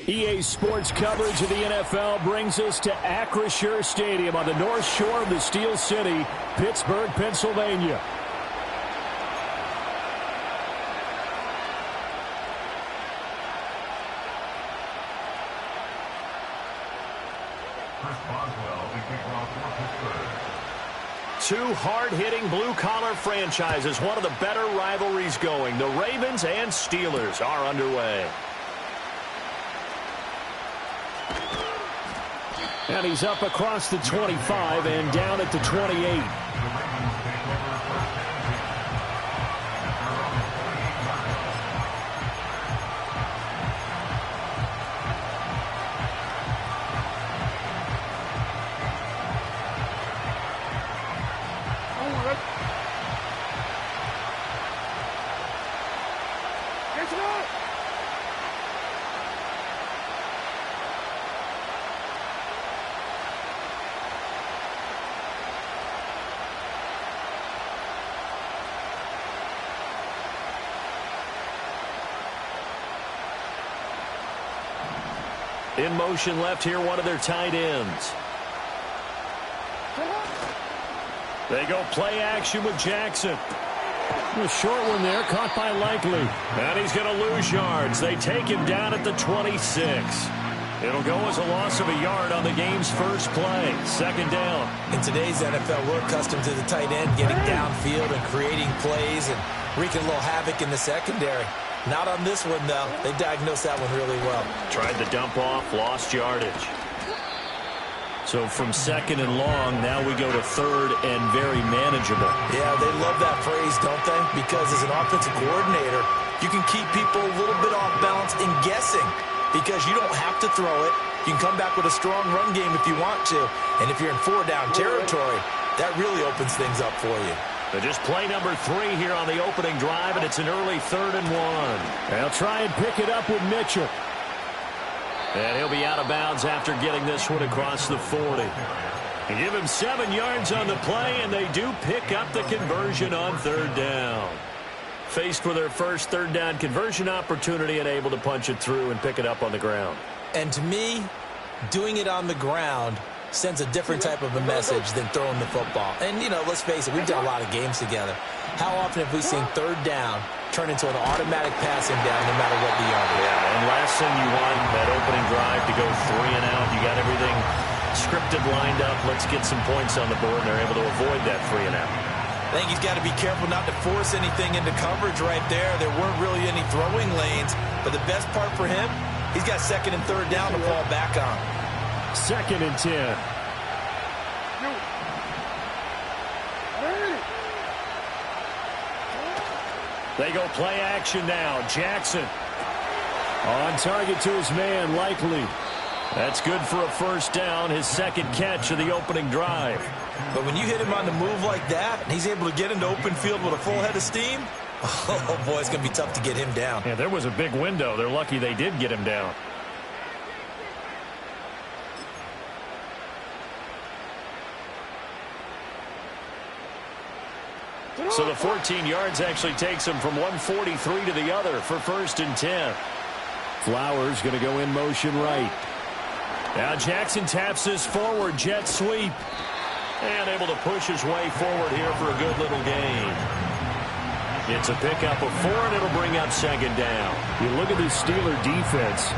EA Sports coverage of the NFL brings us to Acrisure Stadium on the north shore of the Steel City, Pittsburgh, Pennsylvania. Two hard-hitting blue-collar franchises, one of the better rivalries going. The Ravens and Steelers are underway. And he's up across the 25 and down at the 28. In motion left here, one of their tight ends. They go play action with Jackson. A short one there, caught by Likely. And he's going to lose yards. They take him down at the 26. It'll go as a loss of a yard on the game's first play. Second down. In today's NFL, we're accustomed to the tight end getting downfield and creating plays and wreaking a little havoc in the secondary. Not on this one, though. They diagnosed that one really well. Tried to dump off, lost yardage. So from second and long, now we go to third and very manageable. Yeah, they love that phrase, don't they? Because as an offensive coordinator, you can keep people a little bit off balance and guessing because you don't have to throw it. You can come back with a strong run game if you want to. And if you're in four-down territory, that really opens things up for you. So just play number 3 here on the opening drive, and it's an early 3rd and 1. They'll try and pick it up with Mitchell. And he'll be out of bounds after getting this one across the 40. They give him 7 yards on the play, and they do pick up the conversion on 3rd down. Faced with their first 3rd down conversion opportunity and able to punch it through and pick it up on the ground. And to me, doing it on the ground sends a different type of a message than throwing the football. And, you know, let's face it, we've done a lot of games together. How often have we seen 3rd down turn into an automatic passing down no matter what the yard is? Yeah, and last thing you want, that opening drive to go 3 and out. You got everything scripted, lined up. Let's get some points on the board, and they're able to avoid that 3 and out. I think he's got to be careful not to force anything into coverage right there. There weren't really any throwing lanes, but the best part for him, he's got 2nd and 3rd down to fall back on. 2nd and 10. They go play action now. Jackson on target to his man, Likely. That's good for a 1st down, his 2nd catch of the opening drive. But when you hit him on the move like that, and he's able to get into open field with a full head of steam, oh boy, it's going to be tough to get him down. Yeah, there was a big window. They're lucky they did get him down. So the 14 yards actually takes him from 143 to the other for 1st and 10. Flowers going to go in motion right. Now Jackson taps this forward jet sweep. And able to push his way forward here for a good little gain. It's a pickup of 4, and it'll bring up 2nd down. You look at this Steeler defense.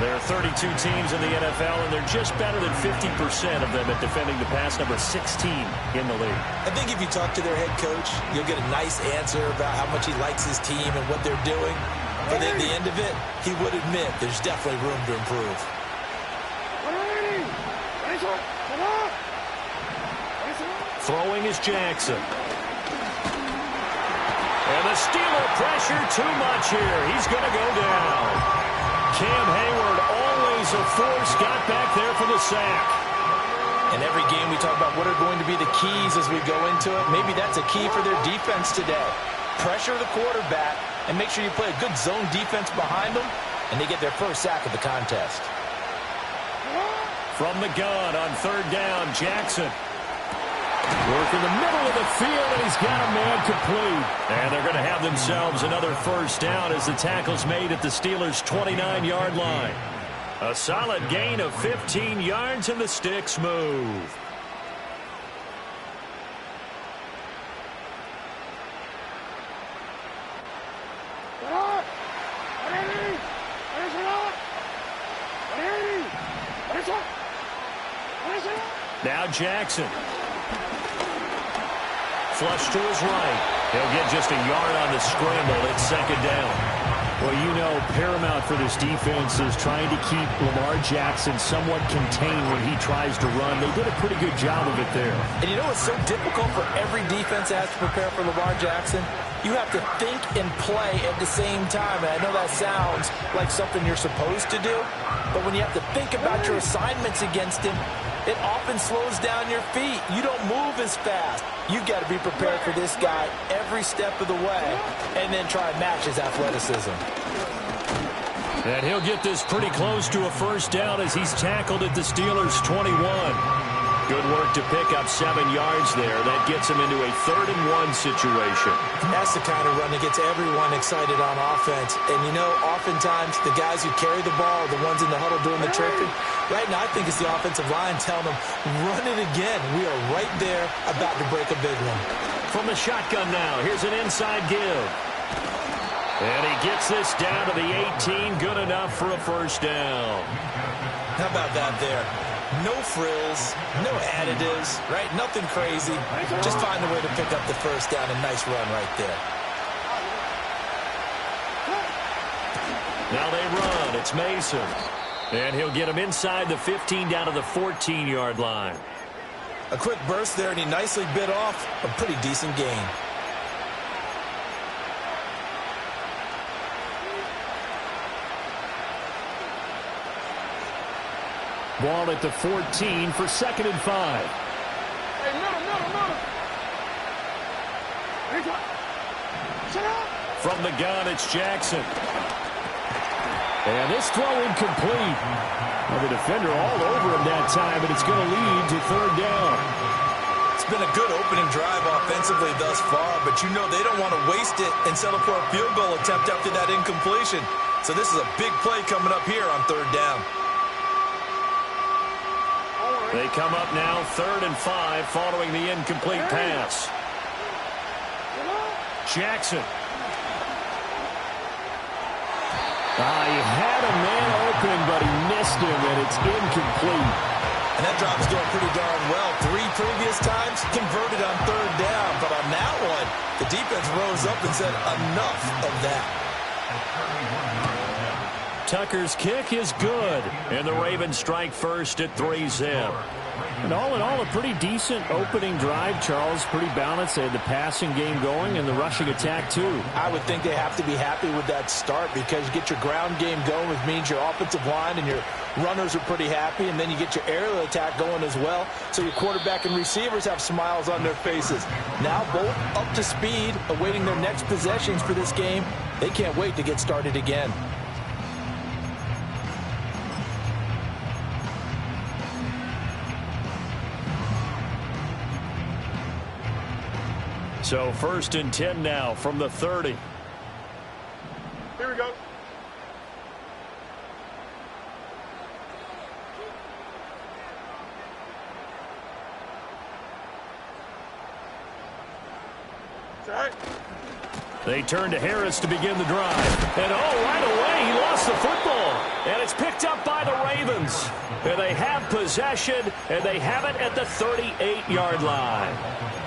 There are 32 teams in the NFL, and they're just better than 50% of them at defending the pass, number 16 in the league. I think if you talk to their head coach, you'll get a nice answer about how much he likes his team and what they're doing. But at the end of it, he would admit there's definitely room to improve. Throwing is Jackson. And the Steeler pressure too much here. He's going to go down. Cam Hayward, always a force, got back there for the sack. In every game we talk about what are going to be the keys as we go into it. Maybe that's a key for their defense today. Pressure the quarterback and make sure you play a good zone defense behind them, and they get their first sack of the contest. From the gun on 3rd down, Jackson. Work in the middle of the field, and he's got a man complete. And they're going to have themselves another 1st down as the tackle's made at the Steelers' 29-yard line. A solid gain of 15 yards, and the sticks move. Now Jackson. Flush to his right. He'll get just a yard on the scramble. It's second down. Well, you know, paramount for this defense is trying to keep Lamar Jackson somewhat contained when he tries to run. They did a pretty good job of it there. And you know what's so difficult for every defense that has to prepare for Lamar Jackson? You have to think and play at the same time. And I know that sounds like something you're supposed to do, but when you have to think about your assignments against him, it often slows down your feet. You don't move as fast. You've got to be prepared for this guy every step of the way and then try and match his athleticism. And he'll get this pretty close to a first down as he's tackled at the Steelers' 21. Good work to pick up 7 yards there. That gets him into a 3rd-and-1 situation. That's the kind of run that gets everyone excited on offense. And, you know, oftentimes the guys who carry the ball are the ones in the huddle doing the tripping. Right now, I think it's the offensive line telling them, run it again. We are right there about to break a big one. From the shotgun now, here's an inside give. And he gets this down to the 18. Good enough for a first down. How about that there? No frills, no additives, right? Nothing crazy. Just find a way to pick up the first down. A nice run right there. Now they run. It's Mason. And he'll get him inside the 15 down to the 14-yard line. A quick burst there, and he nicely bit off a pretty decent gain. Ball at the 14 for 2nd and 5. Hey, middle. From the gun, it's Jackson. And this throw incomplete. Well, the defender all over him that time, and it's going to lead to 3rd down. It's been a good opening drive offensively thus far, but you know they don't want to waste it and settle for a field goal attempt after that incompletion. So this is a big play coming up here on 3rd down. They come up now 3rd and 5 following the incomplete pass. Jackson. He had a man open, but he missed him, and it's incomplete. And that drive is going pretty darn well. 3 previous times converted on 3rd down, but on that one, the defense rose up and said enough of that. Tucker's kick is good, and the Ravens strike first at 3-zip. And all in all, a pretty decent opening drive, Charles. Pretty balanced. They had the passing game going and the rushing attack, too. I would think they have to be happy with that start because you get your ground game going, which means your offensive line and your runners are pretty happy, and then you get your aerial attack going as well, so your quarterback and receivers have smiles on their faces. Now both up to speed, awaiting their next possessions for this game. They can't wait to get started again. So 1st and 10 now from the 30. Here we go. They turn to Harris to begin the drive. And right away, he lost the football. And it's picked up by the Ravens. And they have possession, and they have it at the 38-yard line.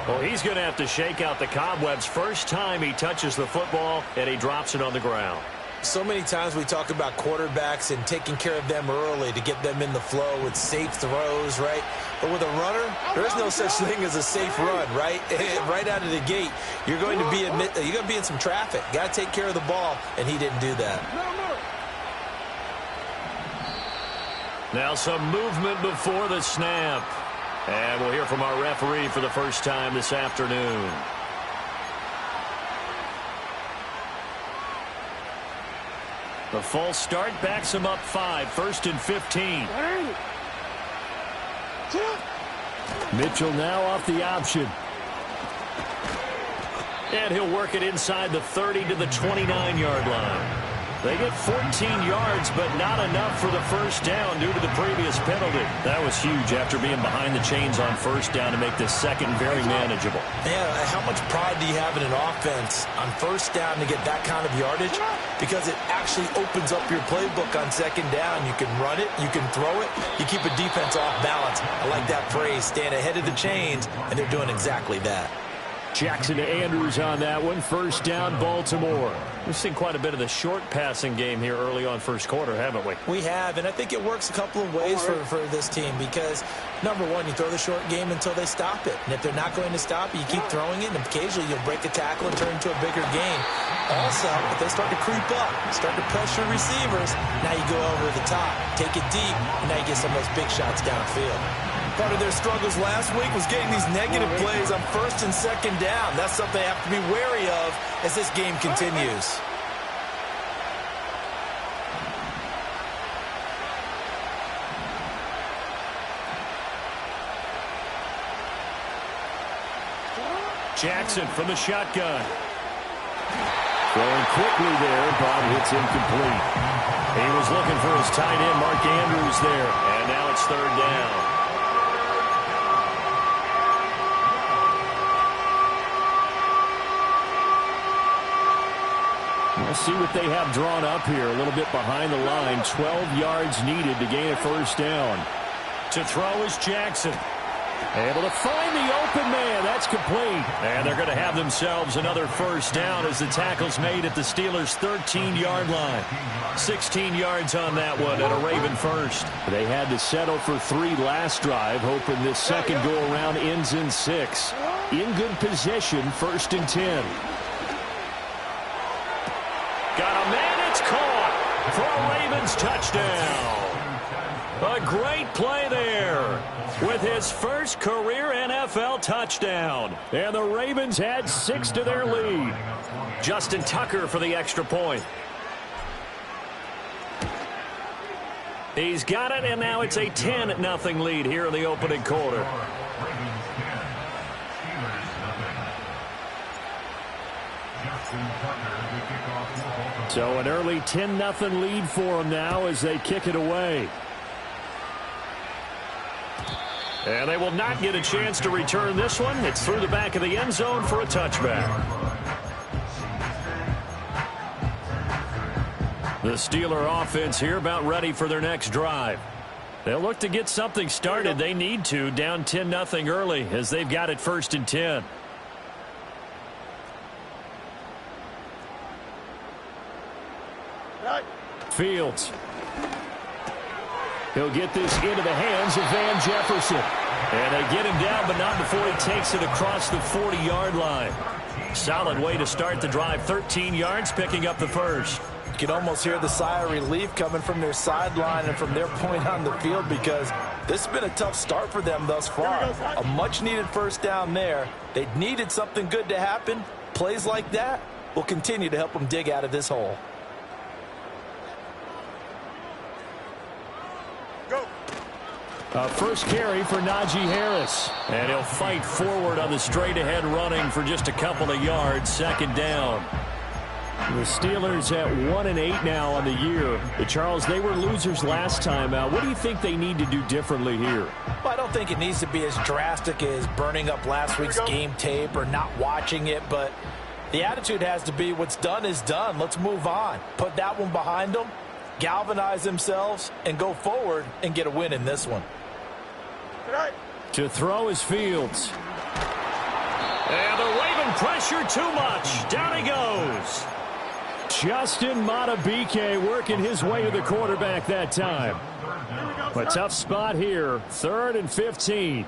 Well, he's going to have to shake out the cobwebs first time he touches the football, and he drops it on the ground. So many times we talk about quarterbacks and taking care of them early to get them in the flow with safe throws, right? But with a runner, there is no such thing as a safe run, right? Right out of the gate, you're going to be in some traffic. Got to take care of the ball, and he didn't do that. Now some movement before the snap. And we'll hear from our referee for the first time this afternoon. The false start backs him up 5, 1st and 15. Mitchell now off the option. And he'll work it inside the 30 to the 29-yard line. They get 14 yards, but not enough for the first down due to the previous penalty. That was huge after being behind the chains on first down to make this second very manageable. Yeah, how much pride do you have in an offense on first down to get that kind of yardage? Because it actually opens up your playbook on second down. You can run it, you can throw it, you keep a defense off balance. I like that phrase, stand ahead of the chains, and they're doing exactly that. Jackson to Andrews on that one. First down, Baltimore. We've seen quite a bit of the short passing game here early on first quarter, haven't we? We have, and I think it works a couple of ways for this team because, number one, you throw the short game until they stop it. And if they're not going to stop it, you keep throwing it, and occasionally you'll break a tackle and turn into a bigger game. Also, if they start to creep up, start to pressure receivers, now you go over the top, take it deep, and now you get some of those big shots downfield. Part of their struggles last week was getting these negative plays on first and second down. That's something they have to be wary of as this game continues. Jackson from the shotgun. Throwing quickly there, but hits incomplete. He was looking for his tight end, Mark Andrews, there. And now it's third down. Let's see what they have drawn up here. A little bit behind the line. 12 yards needed to gain a first down. To throw is Jackson. Able to find the open man. That's complete. And they're going to have themselves another first down as the tackle's made at the Steelers' 13-yard line. 16 yards on that one at a Raven first. They had to settle for 3 last drive, hoping this second go-around ends in 6. In good position, first and 10. Got a man, it's caught for a Ravens touchdown. A great play there with his first career NFL touchdown. And the Ravens add 6 to their lead. Justin Tucker for the extra point. He's got it, and now it's a 10-0 lead here in the opening quarter. So an early 10-0 lead for them now as they kick it away. And they will not get a chance to return this one. It's through the back of the end zone for a touchback. The Steeler offense here about ready for their next drive. They'll look to get something started. They need to, down 10-0 early as they've got it first and 10. Fields. He'll get this into the hands of Van Jefferson. And they get him down, but not before he takes it across the 40-yard line. Solid way to start the drive. 13 yards, picking up the first. You can almost hear the sigh of relief coming from their sideline and from their point on the field because this has been a tough start for them thus far. A much-needed first down there. They needed something good to happen. Plays like that will continue to help them dig out of this hole. First carry for Najee Harris. And he'll fight forward on the straight-ahead running for just a couple of yards. Second down. The Steelers at 1-8 now on the year. Charles, they were losers last time out. What do you think they need to do differently here? Well, I don't think it needs to be as drastic as burning up last week's game tape or not watching it, but the attitude has to be what's done is done. Let's move on. Put that one behind them, galvanize themselves, and go forward and get a win in this one. To throw is Fields. And the Raven pressure too much. Down he goes. Justin Madubuike working his way to the quarterback that time. A tough spot here. 3rd and 15.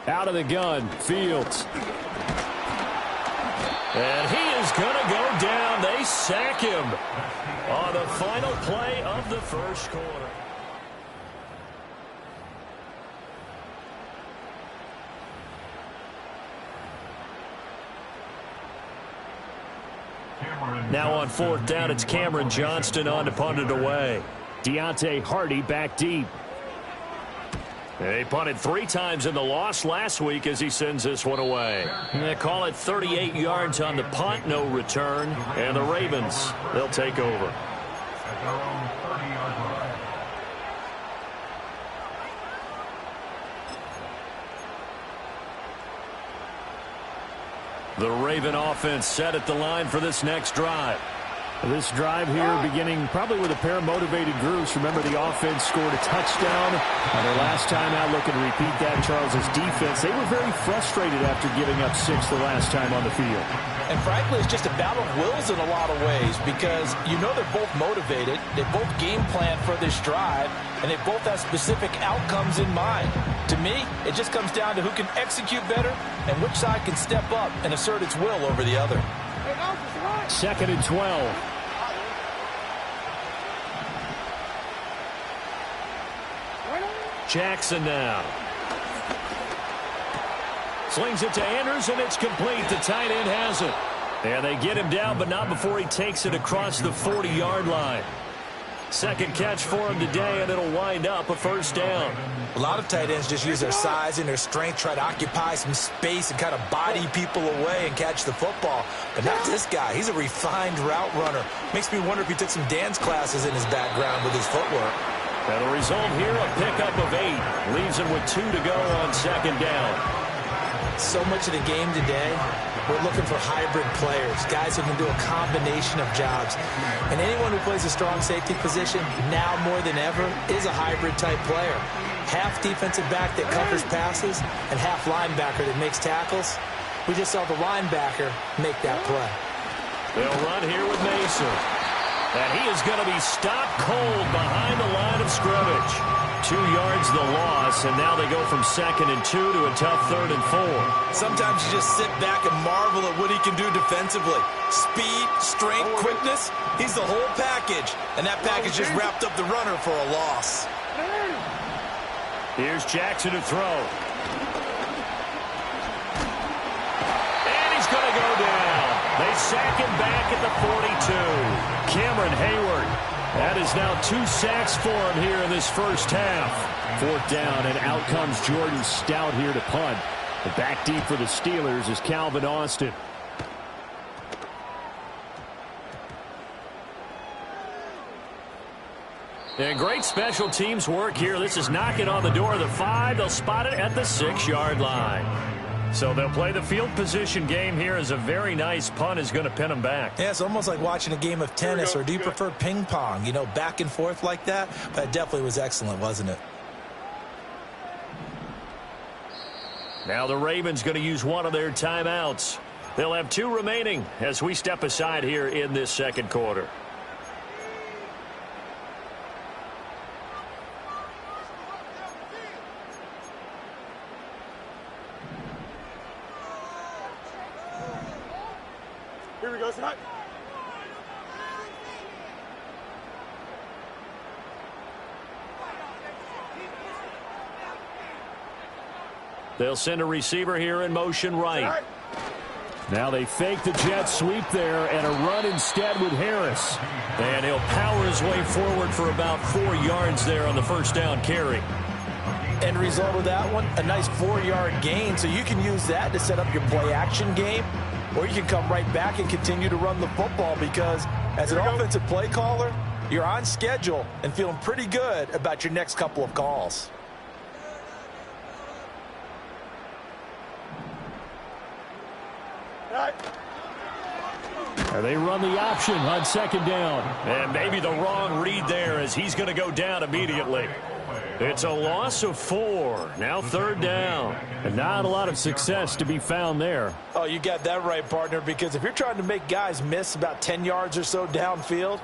Out of the gun, Fields. And he is going to go down. They sack him on the final play of the first quarter. Now on 4th down, it's Cameron Johnston on to punt it away. Deontay Hardy back deep. They punted 3 times in the loss last week as he sends this one away. And they call it 38 yards on the punt, no return. And the Ravens, they'll take over. The Raven offense set at the line for this next drive. This drive here beginning probably with a pair of motivated groups. Remember, the offense scored a touchdown on their last time out. Looking to repeat that. Charles's defense, they were very frustrated after giving up 6 the last time on the field. And frankly, it's just a battle of wills in a lot of ways because you know they're both motivated. They both game plan for this drive, and they both have specific outcomes in mind. To me, it just comes down to who can execute better and which side can step up and assert its will over the other. 2nd and 12. Jackson now. Slings it to Anderson, and it's complete. The tight end has it. And they get him down, but not before he takes it across the 40-yard line. Second catch for him today, and it'll wind up a first down. A lot of tight ends just use their size and their strength, try to occupy some space and kind of body people away and catch the football. But not this guy. He's a refined route runner. Makes me wonder if he took some dance classes in his background with his footwork. And the result here, a pickup of 8. Leaves him with 2 to go on second down. So much of the game today, we're looking for hybrid players, guys who can do a combination of jobs. And anyone who plays a strong safety position, now more than ever, is a hybrid-type player. Half defensive back that covers passes and half linebacker that makes tackles. We just saw the linebacker make that play. They'll run here with Mason. And he is going to be stopped cold behind the line of scrimmage. 2 yards the loss, and now they go from 2nd and 2 to a tough 3rd and 4. Sometimes you just sit back and marvel at what he can do defensively. Speed, strength, quickness, he's the whole package. And that package just wrapped up the runner for a loss. Here's Jackson to throw. And he's going to go down. They sack him back at the 42. Cameron Hayward. That is now 2 sacks for him here in this first half. 4th down, and out comes Jordan Stout here to punt. The back deep for the Steelers is Calvin Austin. And great special teams work here. This is knocking on the door of the 5. They'll spot it at the 6-yard line. So they'll play the field position game here as a very nice punt is going to pin them back. Yeah, it's almost like watching a game of tennis, or do you prefer ping pong? You know, back and forth like that? That definitely was excellent, wasn't it? Now the Ravens going to use one of their timeouts. They'll have 2 remaining as we step aside here in this second quarter. Here we go, tonight. They'll send a receiver here in motion right. Now they fake the jet sweep there and a run instead with Harris. And he'll power his way forward for about 4 yards there on the first down carry. End result of that one, a nice 4-yard gain. So you can use that to set up your play action game, or you can come right back and continue to run the football because as an offensive play caller, you're on schedule and feeling pretty good about your next couple of calls. And they run the option on second down. And maybe the wrong read there as he's going to go down immediately. It's a loss of 4. Now 3rd down. And not a lot of success to be found there. Oh, you got that right, partner, because if you're trying to make guys miss about 10 yards or so downfield,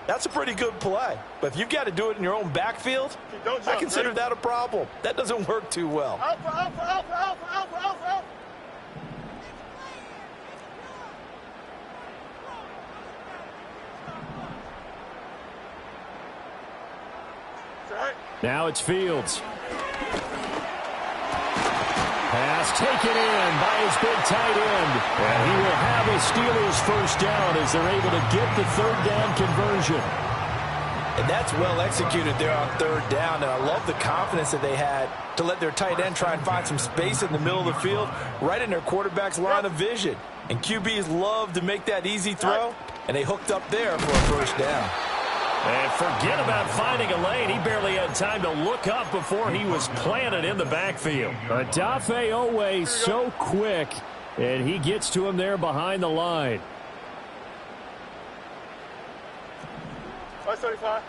that's a pretty good play. But if you've got to do it in your own backfield, I consider that a problem. That doesn't work too well. Alpha, alpha, alpha, alpha, alpha, alpha, alpha. Now it's Fields. Pass taken in by his big tight end. And he will have a Steelers first down as they're able to get the 3rd down conversion. And that's well executed there on third down. And I love the confidence that they had to let their tight end try and find some space in the middle of the field, right in their quarterback's line of vision. And QBs love to make that easy throw, and they hooked up there for a first down. And forget about finding a lane. He barely had time to look up before he was planted in the backfield. Odafe Oweh so quick, and he gets to him there behind the line. 575.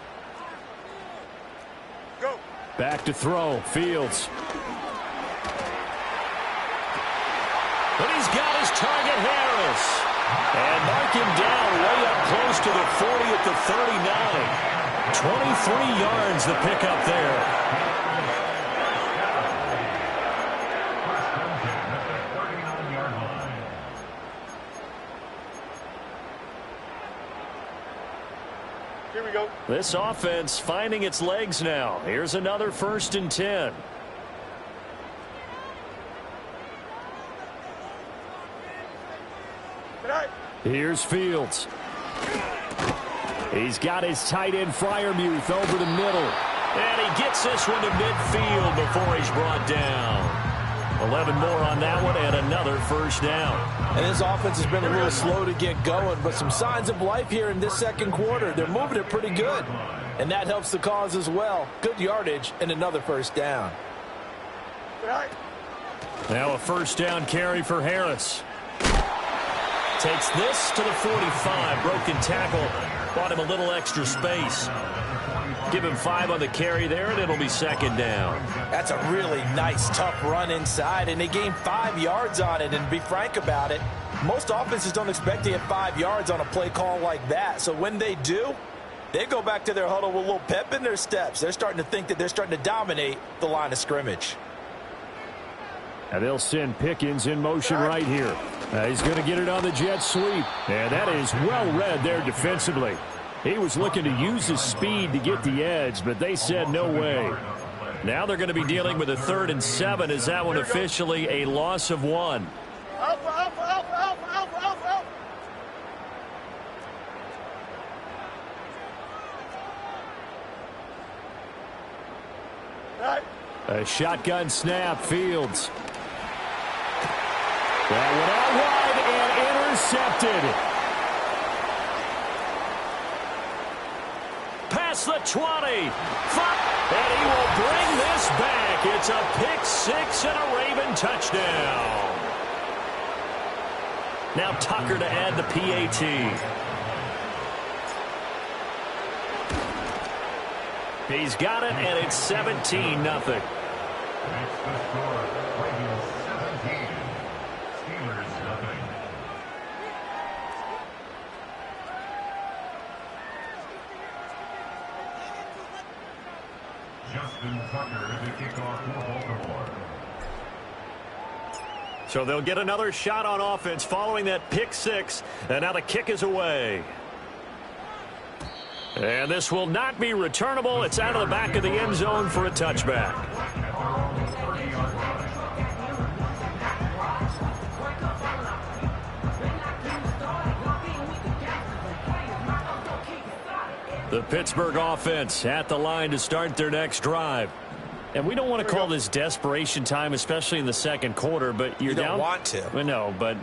Go. Back to throw. Fields. But he's got his target, Harris. And mark him down way up close to the 40 at the 39. 23 yards the pickup there. Here we go. This offense finding its legs now. Here's another 1st and 10. Here's Fields. He's got his tight end Freiermuth over the middle. And he gets this one to midfield before he's brought down. 11 more on that one and another first down. And this offense has been a little slow to get going, but some signs of life here in this second quarter. They're moving it pretty good, and that helps the cause as well. Good yardage and another first down. Now a first down carry for Harris. Takes this to the 45. Broken tackle. Bought him a little extra space. Give him 5 on the carry there, and it'll be second down. That's a really nice, tough run inside, and they gained 5 yards on it. And to be frank about it, most offenses don't expect to get 5 yards on a play call like that. So when they do, they go back to their huddle with a little pep in their steps. They're starting to think that they're starting to dominate the line of scrimmage. And they'll send Pickens in motion right here. He's going to get it on the jet sweep. And that is well read there defensively. He was looking to use his speed to get the edge, but they said no way. Now they're going to be dealing with a 3rd and 7. Is that one officially a loss of 1? A shotgun snap. Fields. That went out wide and intercepted. Past the 20. And he will bring this back. It's a pick-6 and a Raven touchdown. Now Tucker to add the PAT. He's got it, and it's 17-0. So they'll get another shot on offense following that pick-6, and now the kick is away. And this will not be returnable. It's out of the back of the end zone for a touchback. The Pittsburgh offense at the line to start their next drive. And we don't want to call this desperation time, especially in the second quarter, but you're down. You don't want to. Well, no, but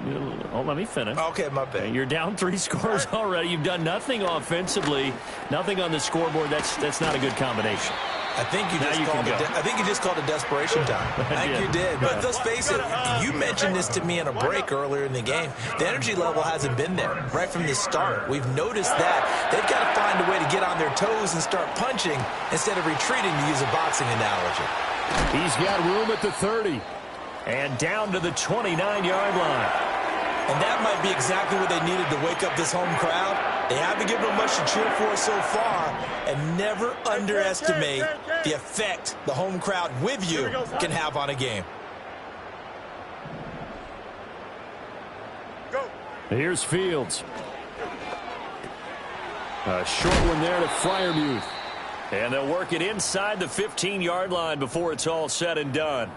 let me finish. Okay, my bad. You're down 3 scores already. You've done nothing offensively, nothing on the scoreboard. That's not a good combination. I think you just called it desperation time. I think you did. But let's face it, you mentioned this to me in a break earlier in the game. The energy level hasn't been there right from the start. We've noticed that. They've got to find a way to get on their toes and start punching instead of retreating, to use a boxing analogy. He's got room at the 30. And down to the 29-yard line. And that might be exactly what they needed to wake up this home crowd. They haven't given them much to cheer for so far, and never underestimate the effect the home crowd with you can have on a game. Here's Fields. A short one there to Freiermuth. And they'll work it inside the 15-yard line before it's all said and done.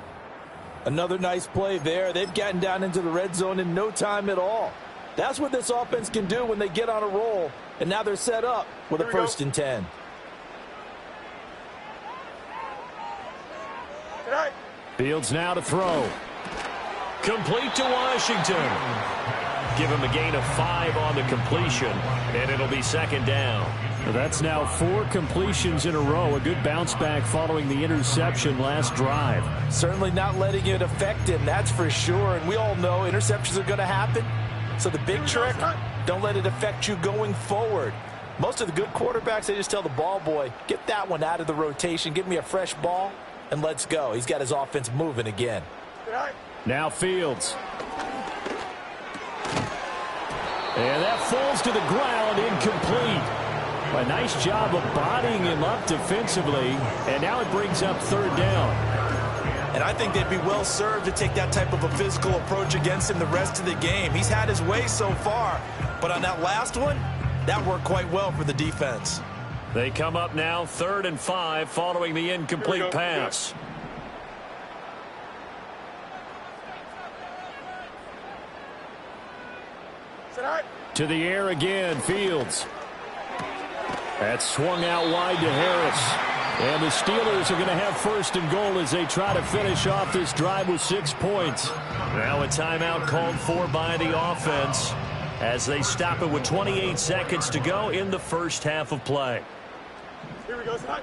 Another nice play there. They've gotten down into the red zone in no time at all. That's what this offense can do when they get on a roll. And now they're set up with a 1st and 10. Fields now to throw. Complete to Washington. Give him a gain of 5 on the completion, and it'll be second down. That's now 4 completions in a row. A good bounce back following the interception last drive. Certainly not letting it affect him, that's for sure. And we all know interceptions are going to happen. So the big trick, don't let it affect you going forward. Most of the good quarterbacks, they just tell the ball boy, get that one out of the rotation, give me a fresh ball, and let's go. He's got his offense moving again. Now Fields. And that falls to the ground, incomplete. A nice job of bodying him up defensively, and now it brings up third down. And I think they'd be well served to take that type of a physical approach against him the rest of the game. He's had his way so far, but on that last one, that worked quite well for the defense. They come up now 3rd and 5 following the incomplete pass. To the air again, Fields. That's swung out wide to Harris. And the Steelers are going to have 1st and goal as they try to finish off this drive with 6 points. Now a timeout called for by the offense as they stop it with 28 seconds to go in the first half of play. Here we go, side.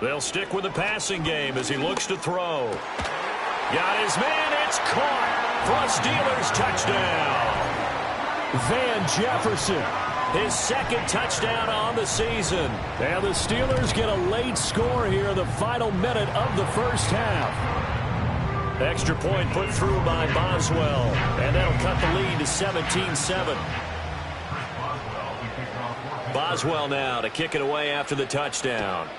They'll stick with the passing game as he looks to throw. Got his man. It's caught for a Steelers touchdown. Van Jefferson. His 2nd touchdown on the season. And the Steelers get a late score here in the final minute of the first half. Extra point put through by Boswell. And that'll cut the lead to 17-7. Boswell now to kick it away after the touchdown.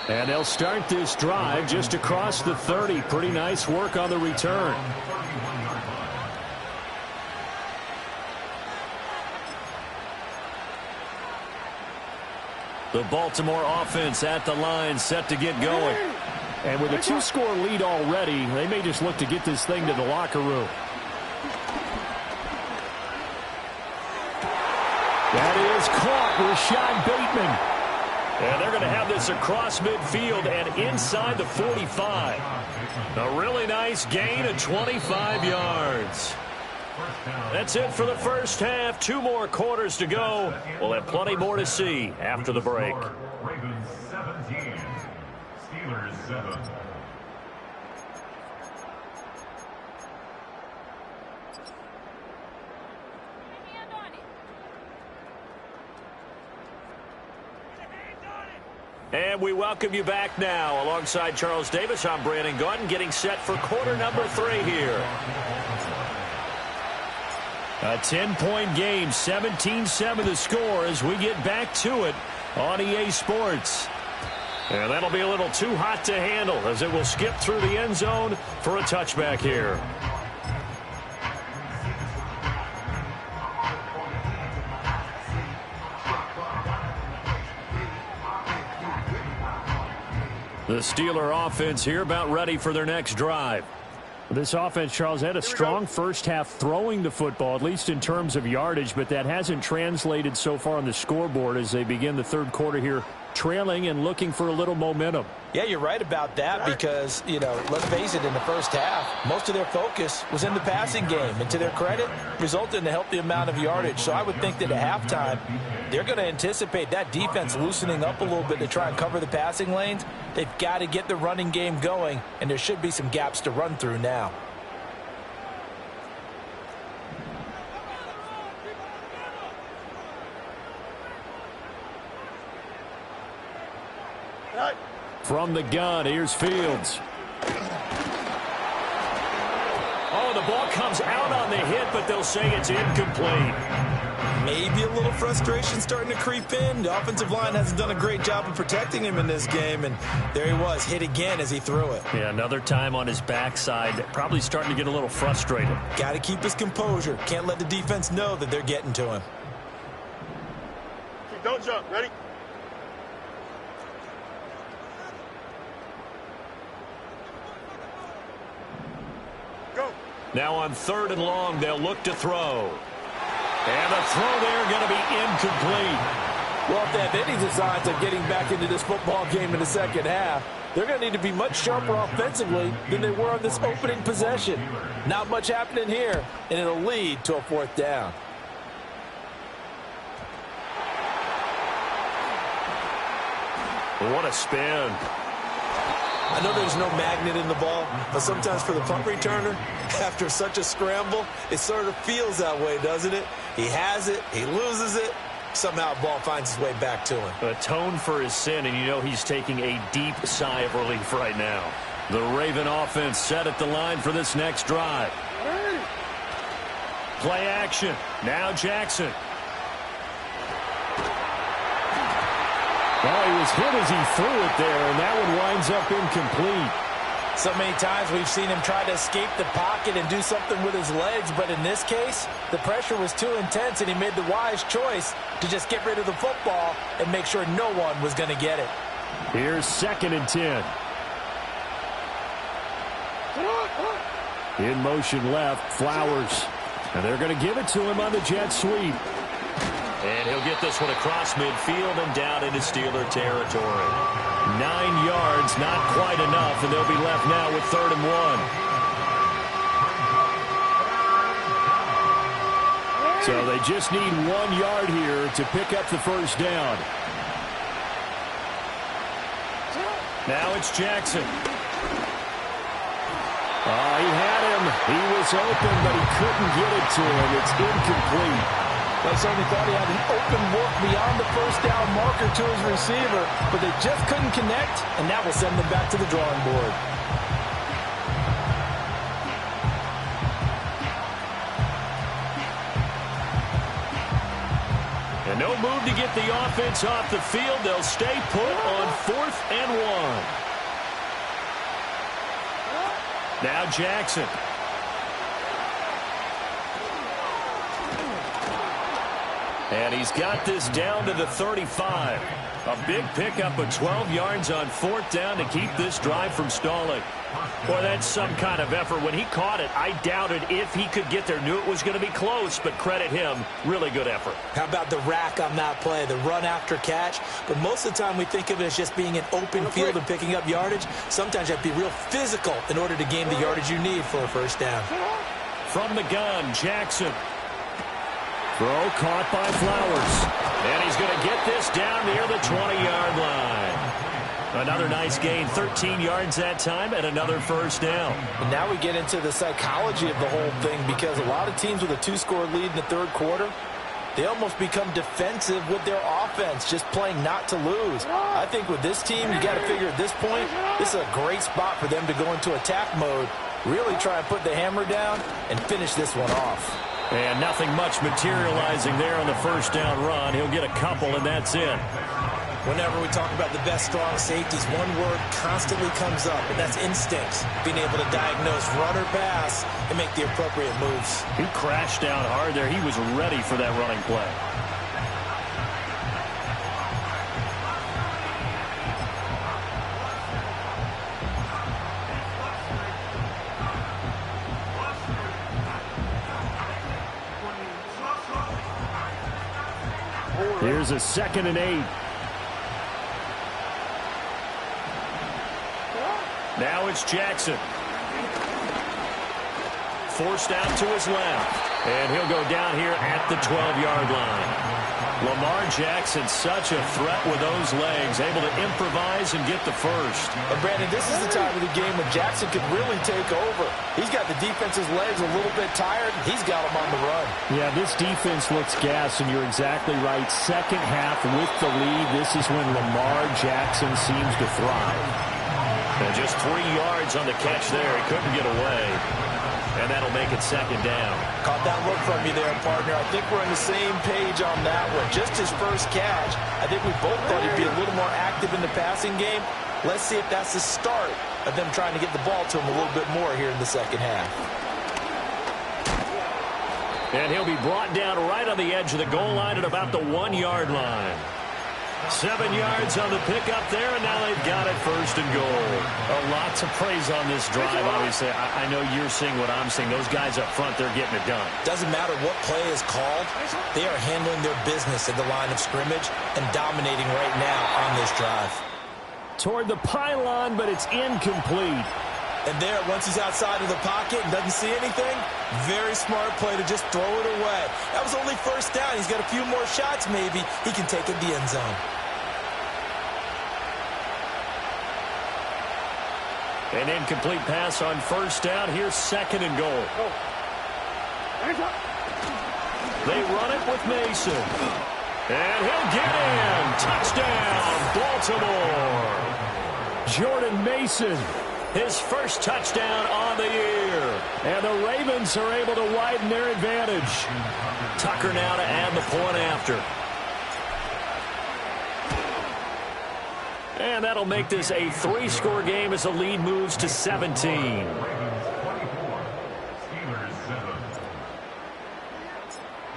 And they'll start this drive just across the 30. Pretty nice work on the return. The Baltimore offense at the line, set to get going. And with a 2-score lead already, they may just look to get this thing to the locker room. That is caught. Rashad Bateman. And they're going to have this across midfield and inside the 45. A really nice gain of 25 yards. That's it for the first half. 2 more quarters to go. We'll have plenty more to see after the break. Ravens 17, Steelers 7. And we welcome you back now. Alongside Charles Davis, I'm Brandon Gaudin, getting set for quarter number 3 here. A 10-point game, 17-7 the score as we get back to it on EA Sports. And that'll be a little too hot to handle as it will skip through the end zone for a touchback here. The Steeler offense here about ready for their next drive. This offense, Charles, had a strong first half throwing the football, at least in terms of yardage, but that hasn't translated so far on the scoreboard as they begin the third quarter here, trailing and looking for a little momentum. Yeah, you're right about that because, you know, let's face it, in the first half, most of their focus was in the passing game. And to their credit, resulted in a healthy amount of yardage. So I would think that at halftime, they're going to anticipate that defense loosening up a little bit to try and cover the passing lanes. They've got to get the running game going, and there should be some gaps to run through now. From the gun, here's Fields. Oh, the ball comes out on the hit, but they'll say it's incomplete. Maybe a little frustration starting to creep in. The offensive line hasn't done a great job of protecting him in this game, and there he was, hit again as he threw it. Yeah, another time on his backside, probably starting to get a little frustrated. Got to keep his composure. Can't let the defense know that they're getting to him. Don't jump. Ready? Now on 3rd and long, they'll look to throw. And the throw there going to be incomplete. Well, if they have any designs of getting back into this football game in the second half, they're going to need to be much sharper offensively than they were on this opening possession. Not much happening here, and it'll lead to a 4th down. What a spin. I know there's no magnet in the ball, but sometimes for the punt returner, after such a scramble, it sort of feels that way, doesn't it? He has it, he loses it, somehow the ball finds its way back to him. Atone for his sin, and you know he's taking a deep sigh of relief right now. The Raven offense set at the line for this next drive. Play action. Now Jackson. Well, he was hit as he threw it there, and that one winds up incomplete. So many times we've seen him try to escape the pocket and do something with his legs, but in this case, the pressure was too intense, and he made the wise choice to just get rid of the football and make sure no one was going to get it. Here's 2nd and 10. In motion left, Flowers. And they're going to give it to him on the jet sweep. And he'll get this one across midfield and down into Steeler territory. 9 yards, not quite enough, and they'll be left now with 3rd and 1. So they just need 1 yard here to pick up the 1st down. Now it's Jackson. He had him. He was open, but he couldn't get it to him. It's incomplete. They certainly thought he had an open look beyond the 1st down marker to his receiver, but they just couldn't connect, and that will send them back to the drawing board. And no move to get the offense off the field. They'll stay put on 4th and 1. Now Jackson. And he's got this down to the 35. A big pickup of 12 yards on 4th down to keep this drive from stalling. Boy, that's some kind of effort. When he caught it, I doubted if he could get there. Knew it was going to be close, but credit him. Really good effort. How about the rack on that play, the run after catch? But most of the time we think of it as just being an open field and picking up yardage. Sometimes you have to be real physical in order to gain the yardage you need for a 1st down. From the gun, Jackson. Throw caught by Flowers. And he's going to get this down near the 20-yard line. Another nice gain, 13 yards that time, and another 1st down. And now we get into the psychology of the whole thing, because a lot of teams with a 2-score lead in the 3rd quarter, they almost become defensive with their offense, just playing not to lose. I think with this team, you got to figure at this point, this is a great spot for them to go into attack mode, really try and put the hammer down and finish this one off. And nothing much materializing there on the 1st down run. He'll get a couple, and that's it. Whenever we talk about the best strong safeties, one word constantly comes up, and that's instincts. Being able to diagnose run or pass and make the appropriate moves. He crashed down hard there. He was ready for that running play. Here's a 2nd and 8. Now it's Jackson. Forced out to his left. And he'll go down here at the 12-yard line. Lamar Jackson, such a threat with those legs, able to improvise and get the 1st. But Brandon, this is the time of the game when Jackson could really take over. He's got the defense's legs a little bit tired. He's got them on the run. Yeah, this defense looks gassed, and you're exactly right. 2nd half with the lead, this is when Lamar Jackson seems to thrive. And just 3 yards on the catch there. He couldn't get away. And that'll make it 2nd down. Caught that look from you there, partner. I think we're on the same page on that one. Just his first catch. I think we both thought he'd be a little more active in the passing game. Let's see if that's the start of them trying to get the ball to him a little bit more here in the 2nd half. And he'll be brought down right on the edge of the goal line at about the 1-yard line. 7 yards on the pickup there, and now they've got it 1st and goal. Lots of praise on this drive, obviously. I know you're seeing what I'm seeing. Those guys up front, they're getting it done. Doesn't matter what play is called. They are handling their business at the line of scrimmage and dominating right now on this drive. Toward the pylon, but it's incomplete. And there, once he's outside of the pocket and doesn't see anything, very smart play to just throw it away. That was only 1st down. He's got a few more shots, maybe. He can take it the end zone. An incomplete pass on 1st down. Here's 2nd and goal. They run it with Mason. And he'll get in. Touchdown, Baltimore. Jordan Mason. His 1st touchdown on the year. And the Ravens are able to widen their advantage. Tucker now to add the point after. And that'll make this a 3-score game as the lead moves to 17. Ravens 24, Steelers 7.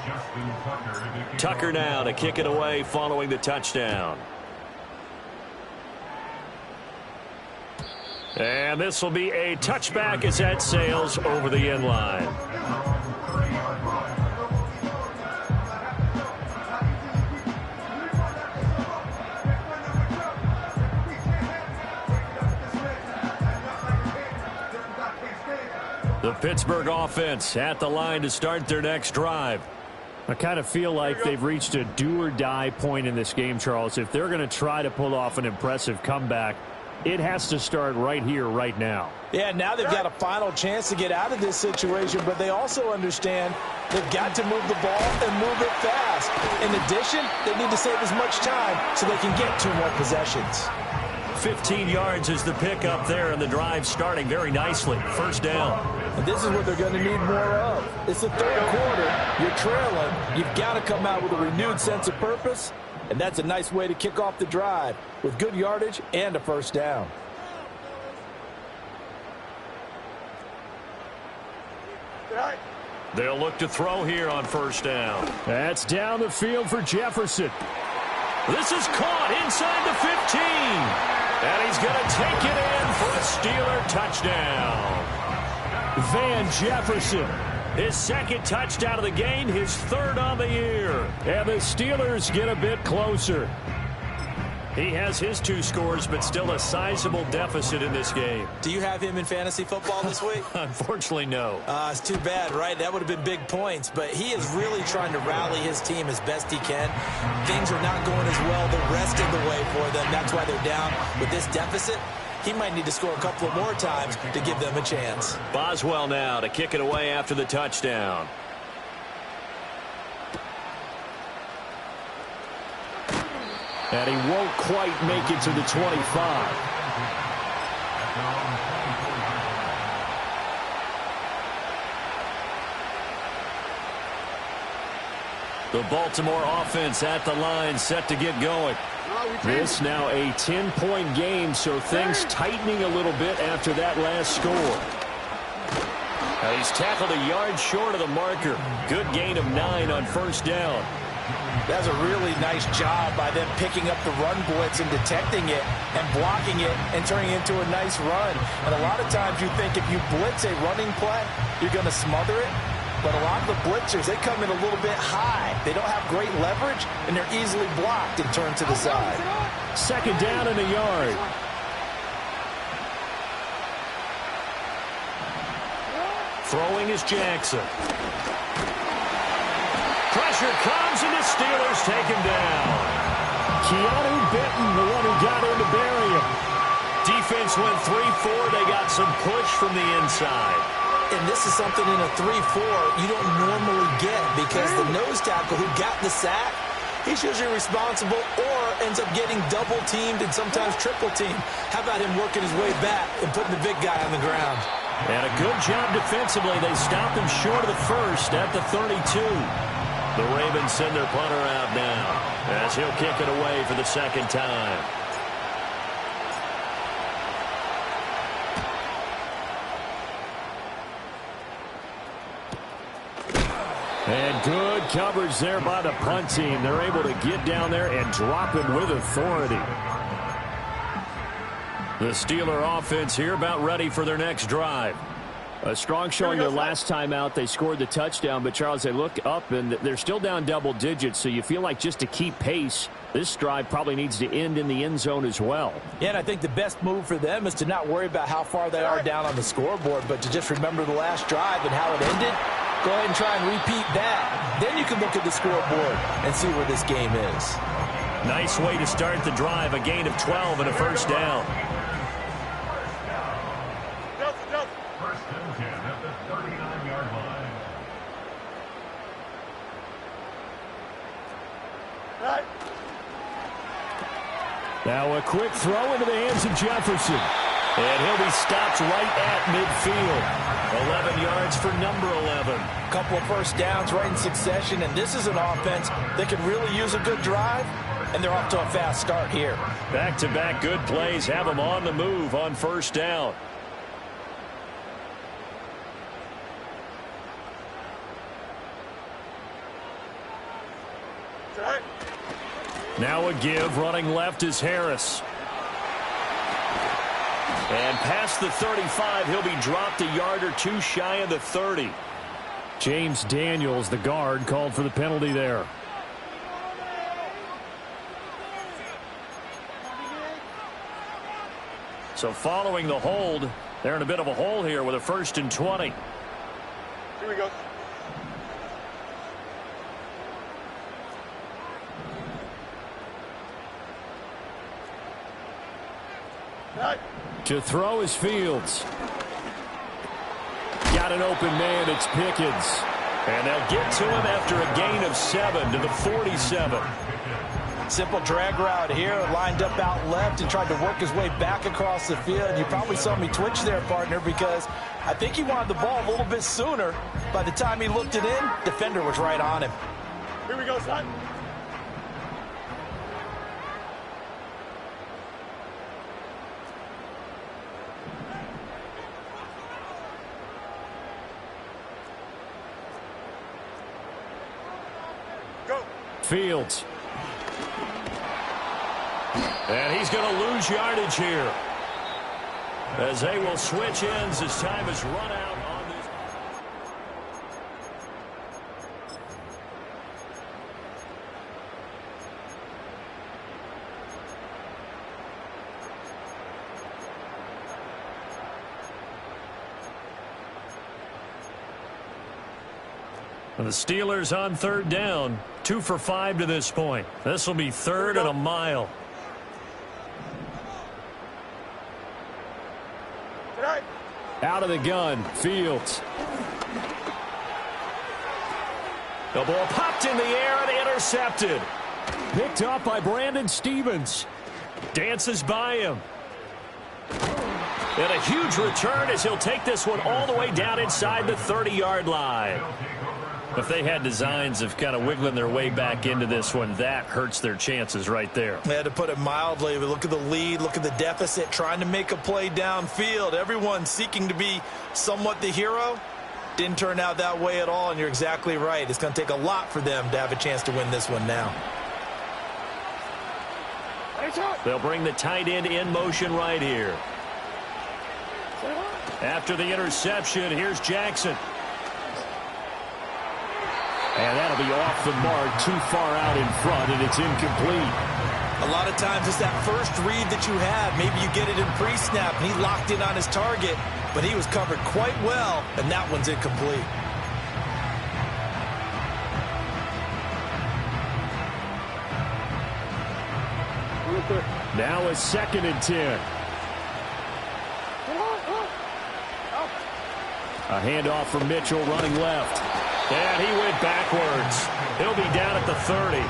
Justin Tucker to kick Tucker now to kick it away following the touchdown. And this will be a touchback as that sails over the end line. The Pittsburgh offense at the line to start their next drive. I kind of feel like they've reached a do-or-die point in this game, Charles. If they're going to try to pull off an impressive comeback, it has to start right here, right now. Yeah, now they've got a final chance to get out of this situation, but they also understand they've got to move the ball and move it fast. In addition, they need to save as much time so they can get 2 more possessions. 15 yards is the pickup there, and the drive starting very nicely. 1st down. And this is what they're going to need more of. It's the 3rd quarter. You're trailing. You've got to come out with a renewed sense of purpose, and that's a nice way to kick off the drive with good yardage and a 1st down. They'll look to throw here on 1st down. That's down the field for Jefferson. This is caught inside the 15. And he's going to take it in for a Steeler touchdown. Van Jefferson. His 2nd touchdown of the game, his 3rd on the year. And the Steelers get a bit closer. He has his 2 scores, but still a sizable deficit in this game. Do you have him in fantasy football this week? Unfortunately, no. It's too bad, right? That would have been big points, but he is really trying to rally his team as best he can. Things are not going as well the rest of the way for them. That's why they're down with this deficit. He might need to score a couple of more times to give them a chance. Boswell now to kick it away after the touchdown. And he won't quite make it to the 25. The Baltimore offense at the line, set to get going. This now a 10-point game, so things tightening a little bit after that last score. Now he's tackled a yard short of the marker. Good gain of 9 on 1st down. That's a really nice job by them picking up the run blitz and detecting it and blocking it and turning it into a nice run. And a lot of times you think if you blitz a running play, you're going to smother it. But a lot of the blitzers, they come in a little bit high. They don't have great leverage, and they're easily blocked and turned to the side. 2nd down and a yard. Throwing is Jackson. Pressure comes, and the Steelers take him down. Keanu Benton, the one who got in to bury him. Defense went 3-4. They got some push from the inside. And this is something in a 3-4 you don't normally get because the nose tackle who got the sack, he's usually responsible or ends up getting double-teamed and sometimes triple-teamed. How about him working his way back and putting the big guy on the ground? And a good job defensively. They stopped him short of the 1st at the 32. The Ravens send their punter out now as he'll kick it away for the 2nd time. And good coverage there by the punt team. They're able to get down there and drop him with authority. The Steeler offense here about ready for their next drive. A strong showing their last time out. They scored the touchdown, but Charles, they look up and they're still down double digits, so you feel like just to keep pace, this drive probably needs to end in the end zone as well. Yeah, and I think the best move for them is to not worry about how far they are down on the scoreboard, but to just remember the last drive and how it ended. Go ahead and try and repeat that. Then you can look at the scoreboard and see where this game is. Nice way to start the drive, a gain of 12 and a first down. First and 10 at the 39-yard line. Right. Now a quick throw into the hands of Jefferson. And he'll be stopped right at midfield. 11 yards for number 11. A couple of first downs right in succession, and this is an offense that can really use a good drive, and they're off to a fast start here. Back-to-back good plays have them on the move on first down. Right. Now a give, running left is Harris. And past the 35, he'll be dropped a yard or two shy of the 30. James Daniels, the guard, called for the penalty there. So following the hold, they're in a bit of a hole here with a 1st and 20. Here we go. Right. To throw is Fields. Got an open man, it's Pickens. And they'll get to him after a gain of 7 to the 47. Simple drag route here, lined up out left and tried to work his way back across the field. You probably saw me twitch there, partner, because I think he wanted the ball a little bit sooner. By the time he looked it in, defender was right on him. Here we go, son. Go. Fields. And he's going to lose yardage here, as they will switch ends as time is run out on this. And the Steelers on 3rd down, 2 for 5 to this point. This will be 3rd and a mile. Right. Out of the gun, Fields. The ball popped in the air and intercepted. Picked up by Brandon Stevens. Dances by him. And a huge return as he'll take this one all the way down inside the 30-yard line. If they had designs of kind of wiggling their way back into this one, that hurts their chances right there. They had to put it mildly. Look at the lead, look at the deficit, trying to make a play downfield. Everyone seeking to be somewhat the hero. Didn't turn out that way at all, and you're exactly right. It's going to take a lot for them to have a chance to win this one now. They'll bring the tight end in motion right here. After the interception, here's Jackson. And that'll be off the mark, too far out in front, and it's incomplete. A lot of times it's that first read that you have. Maybe you get it in pre-snap, and he locked in on his target, but he was covered quite well, and that one's incomplete. Now a 2nd and 10. A handoff from Mitchell running left. And he went backwards. He'll be down at the 30.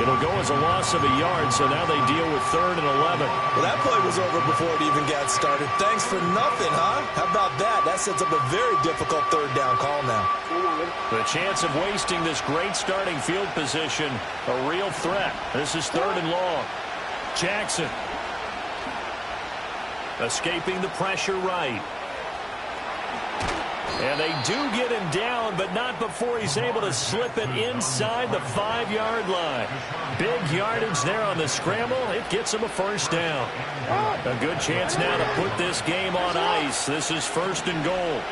It'll go as a loss of a yard, so now they deal with 3rd and 11. Well, that play was over before it even got started. Thanks for nothing, huh? How about that? That sets up a very difficult 3rd down call now. The chance of wasting this great starting field position, a real threat. This is 3rd and long. Jackson escaping the pressure right. And they do get him down, but not before he's able to slip it inside the 5-yard line. Big yardage there on the scramble. It gets him a first down. A good chance now to put this game on ice. This is 1st and goal.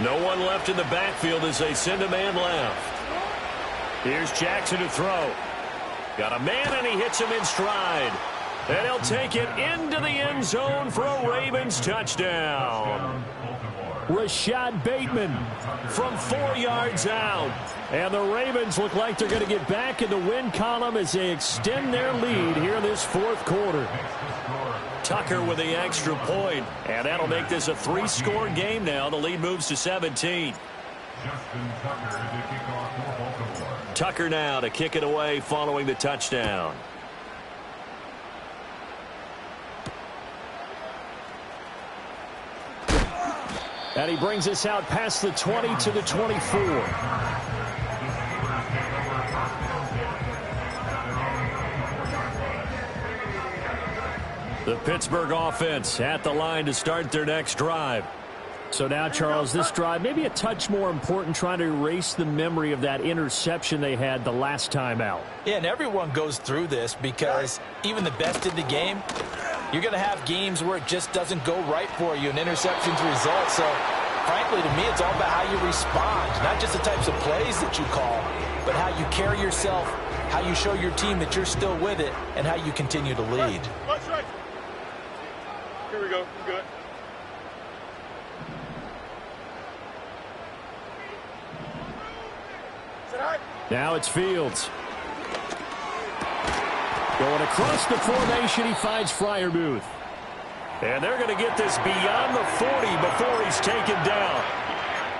No one left in the backfield as they send a man left. Here's Jackson to throw. Got a man, and he hits him in stride. And he'll take it into the end zone for a Ravens touchdown. Rashad Bateman from 4 yards out. And the Ravens look like they're going to get back in the win column as they extend their lead here in this 4th quarter. Tucker with the extra point. And that'll make this a 3-score game now. The lead moves to 17. Tucker now to kick it away following the touchdown. And he brings us out past the 20 to the 24. The Pittsburgh offense at the line to start their next drive. So now, Charles, this drive maybe a touch more important, trying to erase the memory of that interception they had the last time out. Yeah, and everyone goes through this because even the best in the game, you're going to have games where it just doesn't go right for you, and interceptions result. So, frankly, to me, it's all about how you respond, not just the types of plays that you call, but how you carry yourself, how you show your team that you're still with it, and how you continue to lead. Right. Here we go. You good? Now it's Fields. Going across the formation, he finds Freiermuth. And they're going to get this beyond the 40 before he's taken down.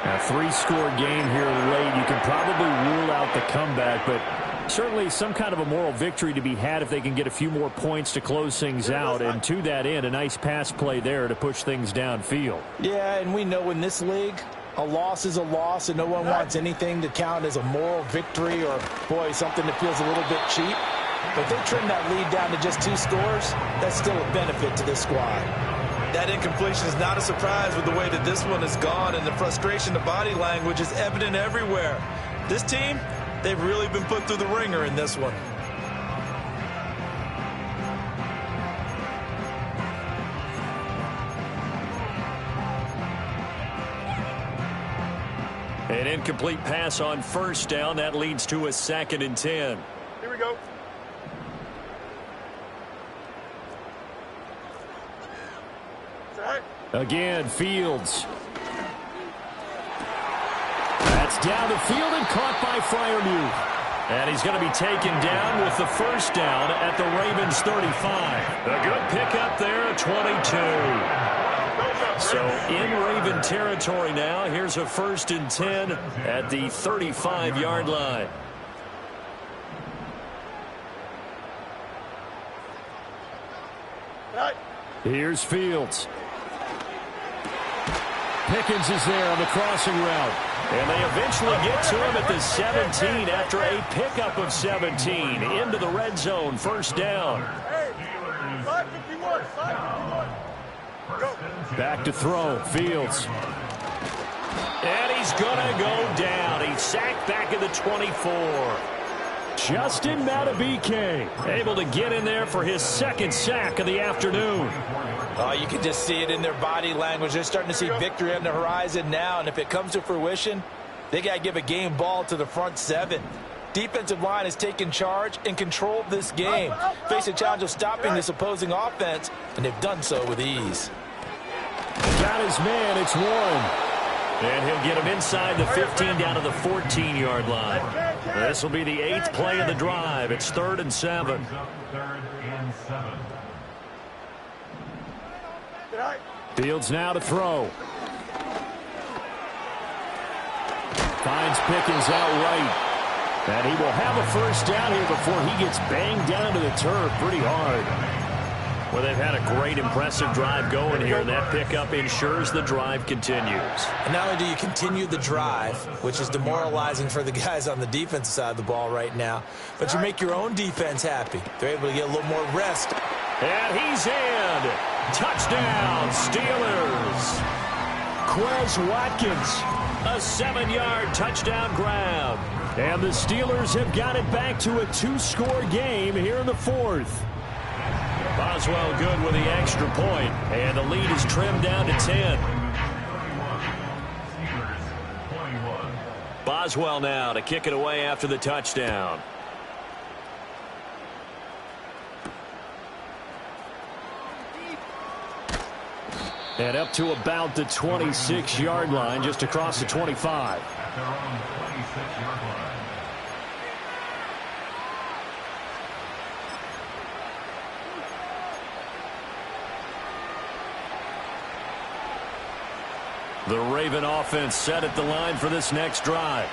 A 3-score game here late. You can probably rule out the comeback, but certainly some kind of a moral victory to be had if they can get a few more points to close things out. And to that end, a nice pass play there to push things downfield. Yeah, and we know in this league, a loss is a loss, and no one wants anything to count as a moral victory or, boy, something that feels a little bit cheap. But they trim that lead down to just 2 scores. That's still a benefit to this squad. That incompletion is not a surprise with the way that this one has gone, and the frustration, the body language is evident everywhere. This team, they've really been put through the ringer in this one. An incomplete pass on 1st down. That leads to a 2nd and 10. Here we go. Again, Fields. That's down the field and caught by Freiermuth. And he's going to be taken down with the 1st down at the Ravens 35. A good pickup there, 22. So in Raven territory now. Here's a 1st and 10 at the 35-yard line. Here's Fields. Pickens is there on the crossing route. And they eventually get to him at the 17 after a pickup of 17 into the red zone. 1st down. Back to throw. Fields. And he's going to go down. He's sacked back at the 24. Justin Madubuike able to get in there for his 2nd sack of the afternoon. Oh, you can just see it in their body language. They're starting to see victory on the horizon now, and if it comes to fruition, they got to give a game ball to the front 7. Defensive line has taken charge and controlled this game. Face a challenge of stopping this opposing offense, and they've done so with ease. Got his man. It's Warren. And he'll get him inside the 15 down to the 14-yard line. This will be the 8th play of the drive. It's 3rd and 7. Fields now to throw. Finds Pickens out right. And he will have a 1st down here before he gets banged down to the turf pretty hard. Well, they've had a great, impressive drive going here, and that pickup ensures the drive continues. And not only do you continue the drive, which is demoralizing for the guys on the defensive side of the ball right now, but you make your own defense happy. They're able to get a little more rest. And he's in. Touchdown, Steelers. Quez Watkins. A 7-yard touchdown grab. And the Steelers have got it back to a 2-score game here in the fourth. Boswell good with the extra point, and the lead is trimmed down to 10. Boswell now to kick it away after the touchdown. And up to about the 26-yard line, just across the 25. At their own 26-yard line. The Raven offense set at the line for this next drive.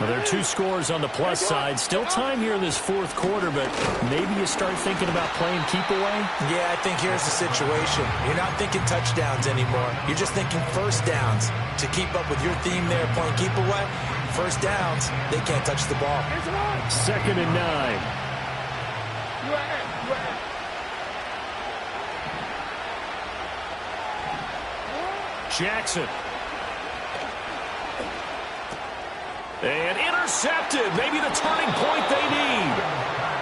Well, there are 2 scores on the plus side. Still time here in this fourth quarter, but maybe you start thinking about playing keep away? Yeah, I think here's the situation. You're not thinking touchdowns anymore. You're just thinking first downs. To keep up with your theme there, playing keep away, first downs, they can't touch the ball. 2nd and 9. Jackson. And intercepted. Maybe the turning point they need.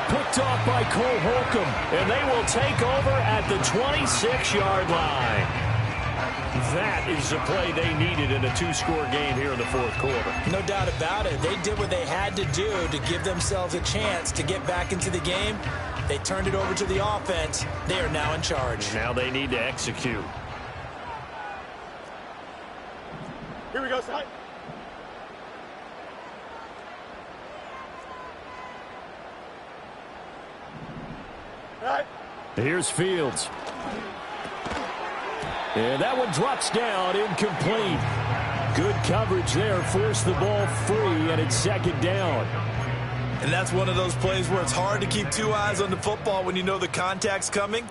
Picked off by Cole Holcomb. And they will take over at the 26-yard line. That is the play they needed in a 2-score game here in the fourth quarter. No doubt about it. They did what they had to do to give themselves a chance to get back into the game. They turned it over to the offense. They are now in charge. Now they need to execute. Here we go, side. All right. Here's Fields. And that one drops down, incomplete. Good coverage there, forced the ball free, and it's 2nd down. And that's one of those plays where it's hard to keep 2 eyes on the football when you know the contact's coming,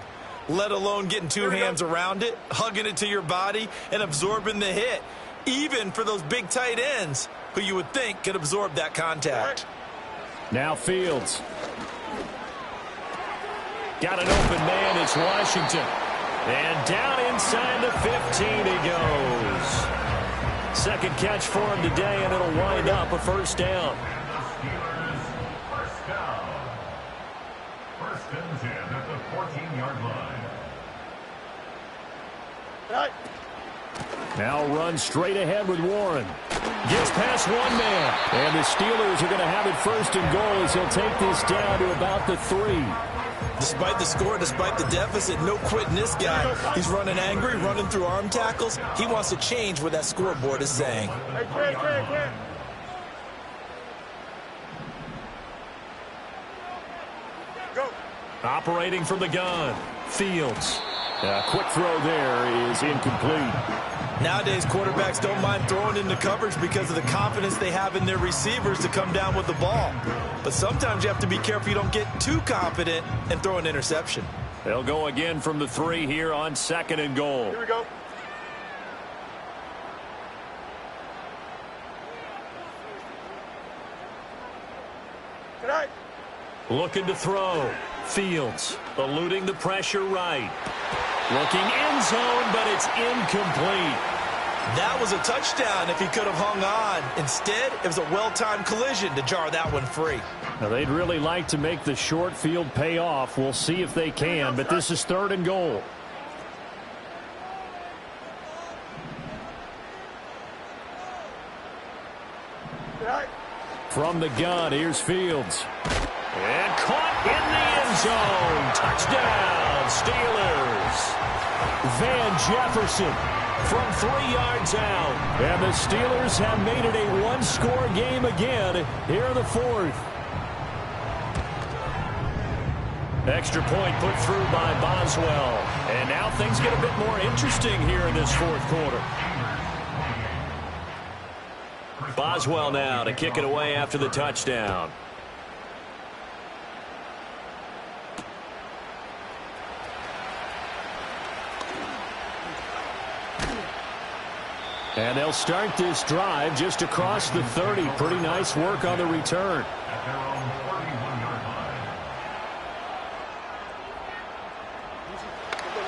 let alone getting 2 hands around it, hugging it to your body, and absorbing the hit, even for those big tight ends who you would think could absorb that contact. Now Fields. Got an open man. It's Washington. And down inside the 15 he goes. 2nd catch for him today, and it'll wind up a first down. First down. 1st and 10 at the 14-yard line. All right. Now run straight ahead with Warren. Gets past 1 man. And the Steelers are going to have it 1st and goal as he'll take this down to about the 3. Despite the score, despite the deficit, no quitting this guy. He's running angry, running through arm tackles. He wants to change what that scoreboard is saying. Hey, Ken. Go. Operating from the gun. Fields. A quick throw there is incomplete. Nowadays, quarterbacks don't mind throwing into coverage because of the confidence they have in their receivers to come down with the ball. But sometimes you have to be careful you don't get too confident and throw an interception. They'll go again from the 3 here on 2nd and goal. Here we go. Good night. Looking to throw. Fields eluding the pressure right. Looking end zone, but it's incomplete. That was a touchdown if he could have hung on. Instead, it was a well-timed collision to jar that one free. Now, they'd really like to make the short field pay off. We'll see if they can, but this is 3rd and goal. Good night. From the gun, here's Fields. And caught in the end zone. Touchdown, Steelers. Van Jefferson From 3 yards out. And the Steelers have made it a 1-score game again here in the fourth. Extra point put through by Boswell. And now things get a bit more interesting here in this fourth quarter. Boswell now to kick it away after the touchdown. And they'll start this drive just across the 30. Pretty nice work on the return. At their own 41-yard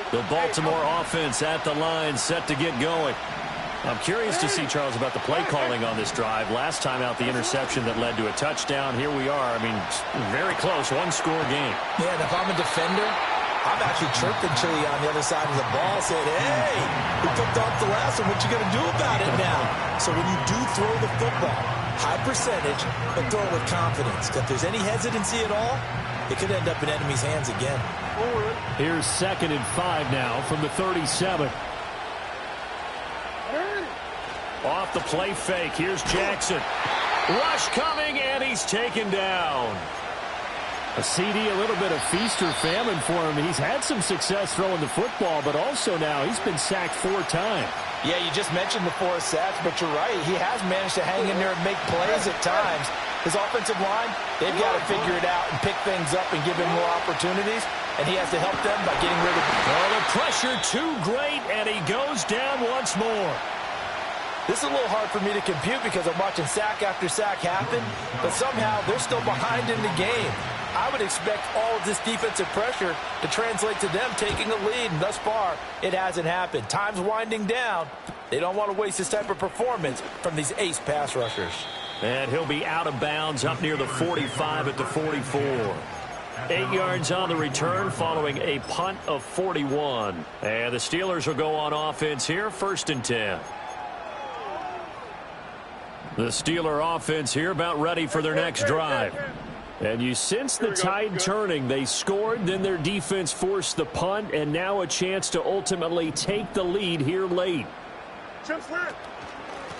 line. The Baltimore offense at the line, set to get going. I'm curious to see, Charles, about the play calling on this drive. Last time out, the interception that led to a touchdown. Here we are. I mean, very close, one-score game. Yeah, and if I'm a defender, I'm actually chirping Chili on the other side of the ball, saying, hey, we picked off the last one. What you going to do about it now? So when you do throw the football, high percentage, but throw it with confidence. If there's any hesitancy at all, it could end up in enemy's hands again. Here's 2nd and 5 now from the 37. Off the play fake. Here's Jackson. Rush coming, and he's taken down. A CD, a little bit of feast or famine for him. He's had some success throwing the football, but also now he's been sacked 4 times. Yeah, you just mentioned the 4 sacks, but you're right. He has managed to hang in there and make plays at times. His offensive line, they've got to figure it out and pick things up and give him more opportunities, and he has to help them by getting rid of it. Oh, the pressure too great, and he goes down once more. This is a little hard for me to compute because I'm watching sack after sack happen, but somehow they're still behind in the game. I would expect all of this defensive pressure to translate to them taking a lead, and thus far, it hasn't happened. Time's winding down. They don't want to waste this type of performance from these ace pass rushers. And he'll be out of bounds up near the 45 at the 44. 8 yards on the return following a punt of 41. And the Steelers will go on offense here, 1st and 10. The Steeler offense here about ready for their next drive. And you sense the tide turning. They scored, then their defense forced the punt, and now a chance to ultimately take the lead here late.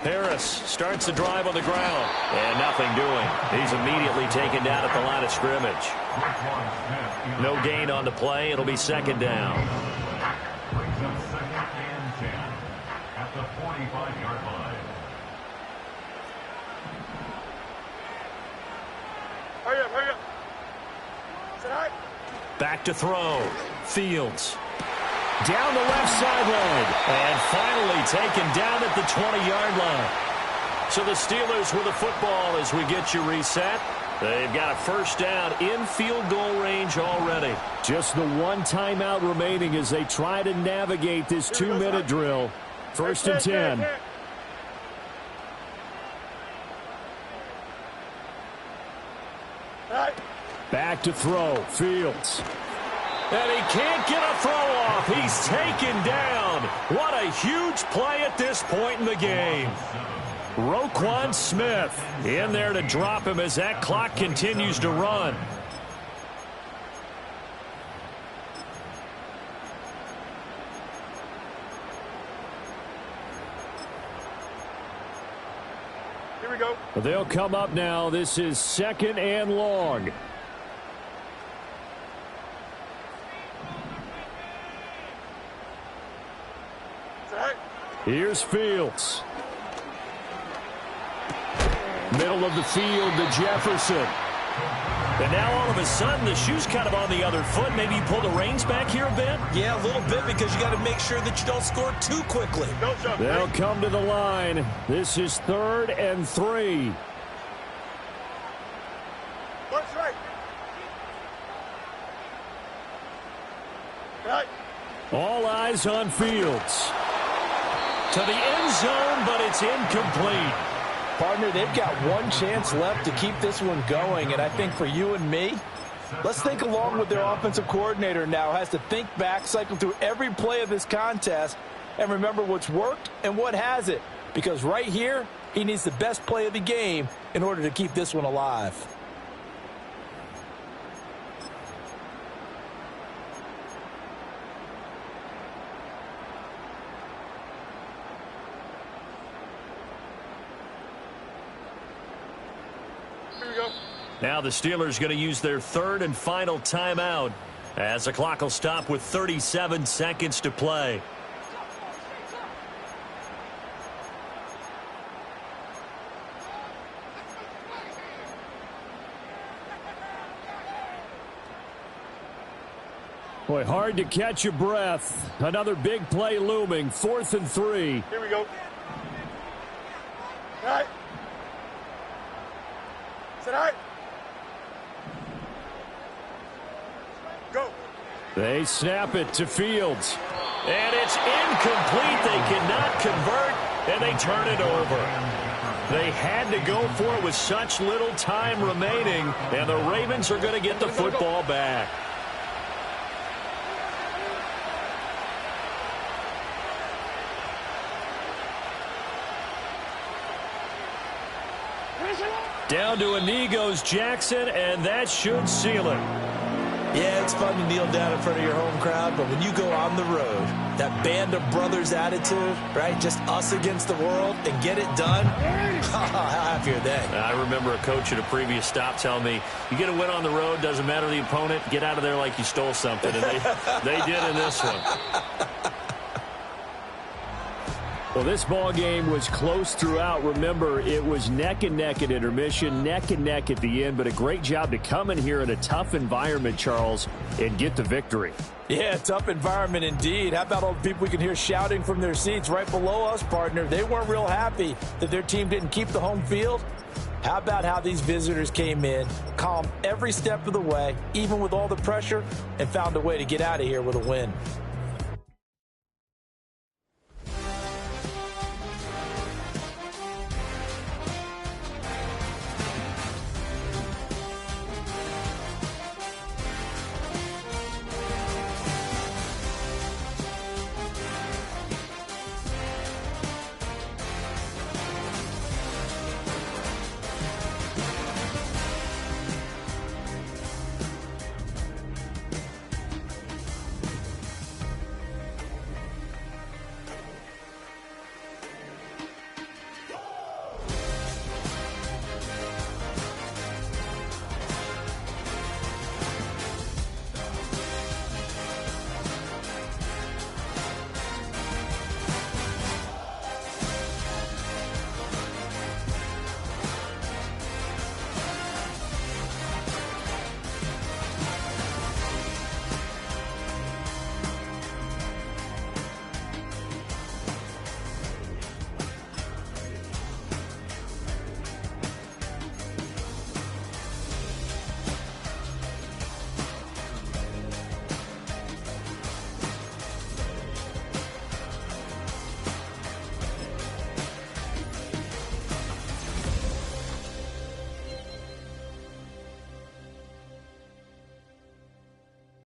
Harris starts the drive on the ground, and nothing doing. He's immediately taken down at the line of scrimmage. No gain on the play. It'll be 2nd down. Brings up 2nd and 10 at the 45-yard line. Hurry up. Sit high. Back to throw. Fields. Down the left sideline. And finally taken down at the 20-yard line. So the Steelers with the football as we get you reset. They've got a 1st down in field goal range already. Just the 1 timeout remaining as they try to navigate this 2-minute drill. 1st and 10. Back to throw. Fields. And he can't get a throw off. He's taken down. What a huge play at this point in the game. Roquan Smith in there to drop him as that clock continues to run. Here we go. They'll come up now. This is 2nd and long. Here's Fields. Middle of the field to Jefferson. And now all of a sudden the shoe's kind of on the other foot. Maybe you pull the reins back here a bit? Yeah, a little bit because you got to make sure that you don't score too quickly. They'll come to the line. This is 3rd and 3. What's right? All eyes on Fields. To the end zone, but it's incomplete. Partner, they've got 1 chance left to keep this one going, and I think for you and me, let's think along with their offensive coordinator now. Has to think back, cycle through every play of this contest, and remember what's worked and what hasn't. Because right here, he needs the best play of the game in order to keep this one alive. Now the Steelers going to use their 3rd and final timeout as the clock will stop with 37 seconds to play. Boy, hard to catch your breath. Another big play looming. 4th and 3. Here we go. All right. Sit high. Go. They snap it to Fields. And it's incomplete. They cannot convert. and they turn it over. They had to go for it with such little time remaining, and the Ravens are going to get the football back. Down to a knee goes Jackson, and that should seal it. Yeah, it's fun to kneel down in front of your home crowd, but when you go on the road, that band of brothers attitude, right, just us against the world, and get it done, how happy are they? I remember a coach at a previous stop telling me, you get a win on the road, doesn't matter the opponent, get out of there like you stole something, and they did in this one. Well, this ball game was close throughout. Remember, it was neck and neck at intermission, neck and neck at the end, but a great job to come in here in a tough environment, Charles, and get the victory. Yeah, tough environment indeed. How about all the people we can hear shouting from their seats right below us, partner? They weren't real happy that their team didn't keep the home field. How about how these visitors came in, calm every step of the way, even with all the pressure, and found a way to get out of here with a win?